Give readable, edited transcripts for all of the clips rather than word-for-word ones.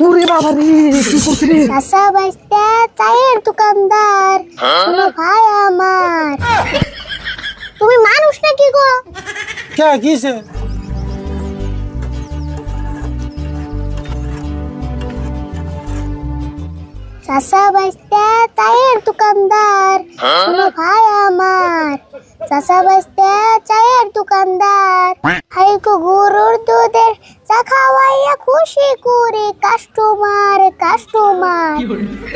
ওরে বাবা রে কি করছিস রে? চাচা বাইস্তা চায়ের দোকানদার শোনো ভাই আমার। তুমি মানুষ নাকি গো? কে কিছে? চাচা বাইস্তা চায়ের দোকানদার শোনো ভাই আমার। চাচা বাইস্তা চায়ের দোকানদার হাইকো গরুর দুধের চা খাওয়াইয়া খুশি করে কাস্টমার কাস্টমার।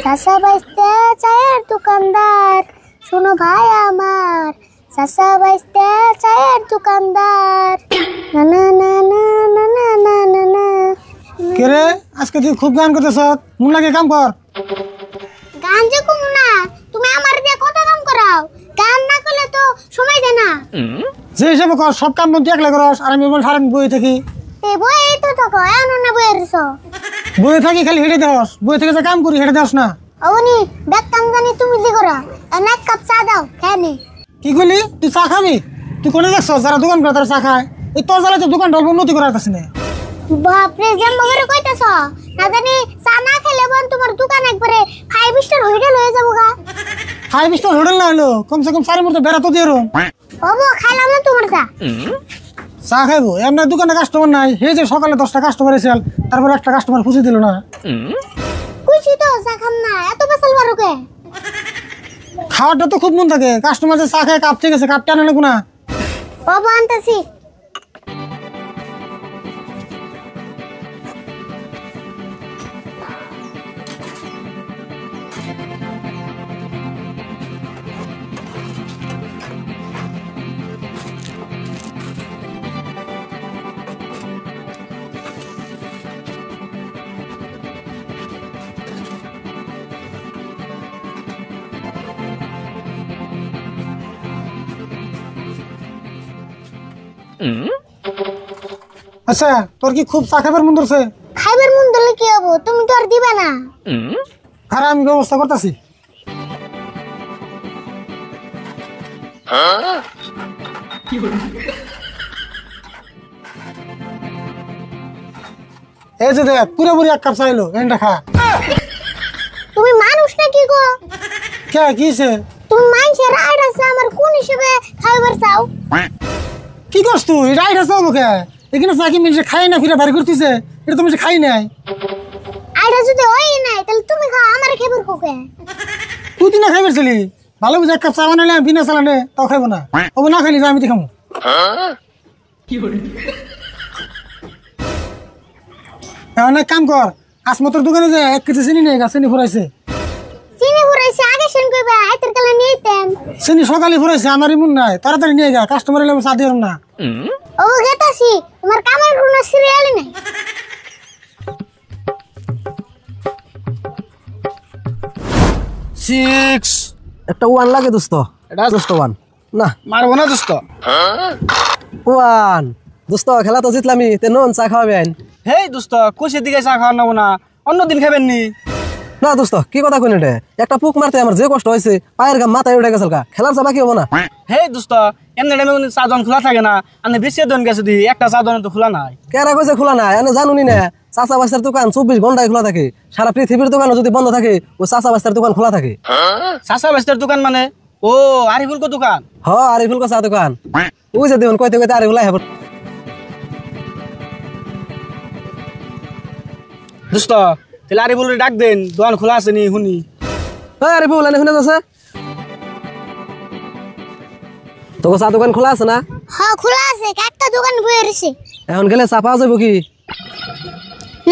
চাচা বাইস্তা চায়ের দোকানদার শোনো ভাই আমার। চাচা বাইস্তা চায়ের দোকানদার না না না না না না না না না। কে রে আজকে তুই খুব গান করতেছ, মন লাগে কাম কর। গান যে কম না, তুমি আমার দিয়ে কত কাম করাও, গান না করলে তো সময় যায় না। যে হিসাবে কর সব কাম বন্ধ একলা করস, আর আমি বল সারাদিন বই থাকি। এই বই এই তো থাকো এমন না বই এরছো। বই থাকি খালি হেঁটে দেওয়াস, বই থেকে যে কাম করি হেঁটে দেওয়াস না। অবনি ব্যাগ কাম জানি তুমি দি করো, এনে এক কাপ চা দাও খেয়ে নি। কি করলি তুই চা খাবি? তুই কোনে দেখছ যারা দোকান করে তারা চা খায়? এই তোর জ্বালায় তো দোকান ঢালবো উন্নতি করার কাছে না। বাপরে জাম্বা করে কইতাছ, না জানি চা না খেলে বোন তোমার দোকান একবারে 5 স্টার হোটেল হয়ে যাবো গা। 5 স্টার হোটেল না হলো কমসে কম 4 মতো বেড়া তো দিয়ে রুম। ওবো খাইলাম না তোমার চা। চা খাইবো এমনি দোকানে কাস্টমার নাই, এই যে সকালে 10টা কাস্টমার এসেল তারপর একটা কাস্টমার খুশি দিল না। খুশি তো চা খাম না, এত বেসাল বারোকে। খাওয়াটা তো খুব মন থাকে, কাস্টমার যে চা খায় কাপ থেকে গেছে কাপ টানে না কোনা। ওবো আনতাছি। আচ্ছা তোর কি খুব চা খাবার মন ধরছে? খাইবার মন দিলে কি হবো, তুমি তো আর দিবে না। খারাপ আমি ব্যবস্থা করতেছি। এই যে দেখ পুরোপুরি 1 কাপ চাইলো এন্ডা খা। তুমি মানুষ নাকি গো? কে কিছে? তুমি মানুষের রাইড আছে আমার কোন হিসেবে খাইবার চাও? কি করছ তুই? রাইট আছে ওকে এখানে চা কি মিনিটে খাই না ফিরে বাড়ি করতেছে, এটা তুমি খাই নাই। আইডা যদি হয় নাই তাহলে তুমি খাও, আমার খাইবার কোকে। তুই দিনা খাইবার ছিলি ভালো বুঝে 1 কাপ চা বানালে বিনা চালানে তাও খাইবো না। ও না খাইলি আমি তো খাবো। এখন এক কাম কর, আসমতর দোকানে যে 1 কেজি চিনি নেই গা, চিনি ফুরাইছে। চিনি ফুরাইছে আগে শুন কইবা আইতের কালে নিতেন। চিনি সকালে ফুরাইছে আমার ইমন নাই, তাড়াতাড়ি নিয়ে যা, কাস্টমার এলে চা দিও না। ও গেতাছি, তোমার কামের কোনো সিরিয়ালই নাই। 6 একটা 1 লাগে দোস্ত। এটা দোস্ত 1 না মারবো না দোস্ত। 1 দোস্ত খেলা তো জিতলামি, তে নন চা খাওয়াবেন? হেই দোস্ত খুশির দিকে চা খাওয়া নেবো না, অন্যদিন খাবেন নি। না দোস্ত কি কথা কইন, এটা একটা পুক মারতে আমার যে কষ্ট হয়েছে পায়ের ঘাম মাথায় উঠে গেছে, খেলার চা বাকি হবো না। হেই দোস্ত এমনি টাইমে চা দোকান খোলা থাকে না, আমি বেশি দোকান গেছে দি একটা চা দোকান তো খোলা নাই। কেরা কইছে খোলা নাই? আমি জানুনি না, চাচা বাস্তার দোকান 24 ঘন্টায় খোলা থাকে। সারা পৃথিবীর দোকান যদি বন্ধ থাকে ও চাচা বাস্তার দোকান খোলা থাকে। চাচা বাস্তার দোকান মানে ও আরিফুল কো দোকান? হ আরিফুল চা দোকান। ওই যে দেখুন কইতে কইতে আরিফুল আইব। দোস্ত তাহলে আরিফুল ডাক দেন, দোকান খোলা আছে নি শুনি। ওই আরিফুল এনে শুনে যাচ্ছে তোকে চা দোকান খোলা আছে না? হ্যাঁ খোলা আছে, একটা দোকান বইয়ে রইছে। এখন গেলে চা পাওয়া যাবো কি?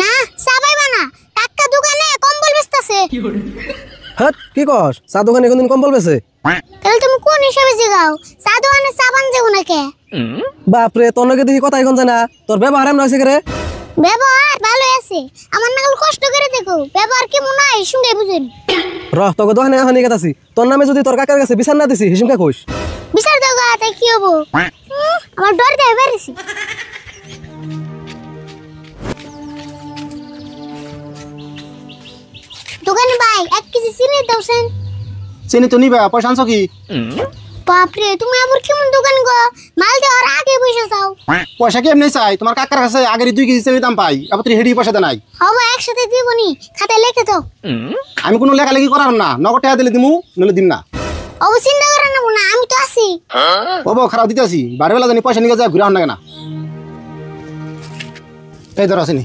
না চা পাইবা না, একটা দোকানে কম্বল বেচতাছে। হ্যাঁ কি কস? চা দোকানে কোনদিন কম্বল বেচে? তাহলে তুমি কোন হিসেবে জিগাও, চা দোকানে চা বান যাবো নাকি? বাপরে তোর নাকি দেখি কথা এখন যায় না, তোর ব্যবহার এমন হয়েছে রে? ব্যবহার ভালো আছে, আমার নাগাল কষ্ট করে দেখো ব্যবহার কেমন হয় সঙ্গে বুঝেন। রহ তোকে দোকানে এখন নিয়ে গেছি, তোর নামে যদি তোর কাকার কাছে বিচার না দিছি হিসুমকে কইস। বিচার দাও গা, তাই কি হবো? আমার ডর দেয় বেরিয়েছি। দোকানে ভাই 1 কেজি চিনি দাওছেন। চিনি তো নিবা, পয়সা আনছো কি? বাপরে তুমি আবার কেমন দোকান গো মাল দেওয়ার আগে পয়সা চাও পয়সা কি এমনি চাই তোমার কাকার কাছে আগের 2 কেজি চেনি দাম পাই আবার তুই হেডি পয়সা দে নাই হবো একসাথে দিবনি খাতায় লিখে দাও আমি কোনো লেখালেখি করার না নগদ টাকা দিলে দিমু নলে দিম না অবশ্য চিন্তা করে নেবো না আমি তো আছি বাবা খারাপ দিতে আসি বাড়িবেলা জানি পয়সা নিয়ে যায় ঘুরে আন না এই ধর আসেনি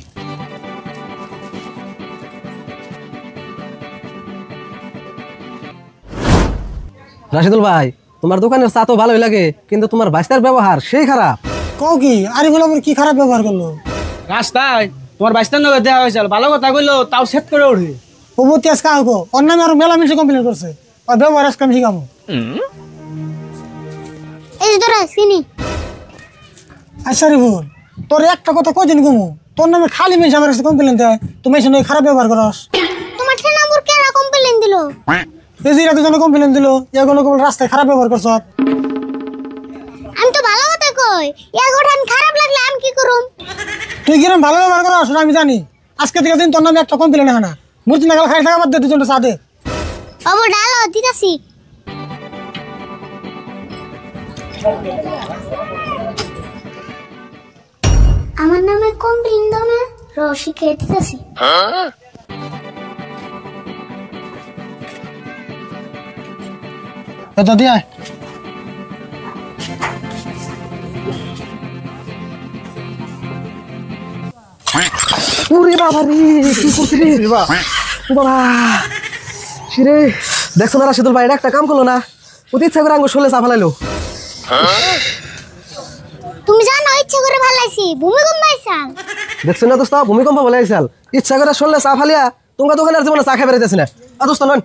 রাশিদুল ভাই তোমার দোকানের চা তো ভালোই লাগে কিন্তু তোমার বাইস্তার ব্যবহার সেই খারাপ। কও কি আরিফুল আবার কি খারাপ ব্যবহার করলো? রাস্তায় তোমার বাইস্তার নগর দেওয়া হয়েছিল ভালো কথা কইলো তাও সেট করে উঠে প্রভূতি আজকে আহো ওর নামে আরো মেলা মিশে কমপ্লেন করছে আর ব্যবহার আজকে আমি শিখাবো। এই যে ধরো চিনি আচ্ছা আরিফুল তোর একটা কথা কদিন কমু তোর নামে খালি মিশে আমার কাছে কমপ্লেন দেয় তুমি এসে নয় খারাপ ব্যবহার করস। তোমার ঠেনামুর কেনা কমপ্লেন দিল এই যে রাতে জন্য কমপ্লেন দিল এগুলো কেবল রাস্তায় খারাপ ব্যবহার করছ। আমি তো ভালো কথা কই এক ওঠান খারাপ লাগলে আমি কি করুম তুই কিরম ভালো ব্যবহার করস সেটা আমি জানি আজকে থেকে দিন তোর নামে একটা কমপ্লেন হয় না মূর্তি নাগাল খাই থাকা বাদ দে দুজনটা চা দে। বাবু ডালো দিতাছি আমার নামে কমপ্লেন দাও না রসি খেয়ে দিতাছি এটা দিয়ে ওরে বাবা রে কি করছিস রে ও বাবা শিরে দেখছো না রাশিদুল ভাই একটা কাম করলো না অতি ইচ্ছা করে আঙ্গুর শোলে চা ফেলাইলো। তুমি জানো ইচ্ছা করে ভালাইছি ভূমিকম্প আইসাল দেখছো না দোস্ত ভূমিকম্প বলে আইসাল ইচ্ছা করে শোলে চা ফালিয়া তোমার দোকানের জীবনে চা খাই বেড়াইতেছি না দোস্ত নন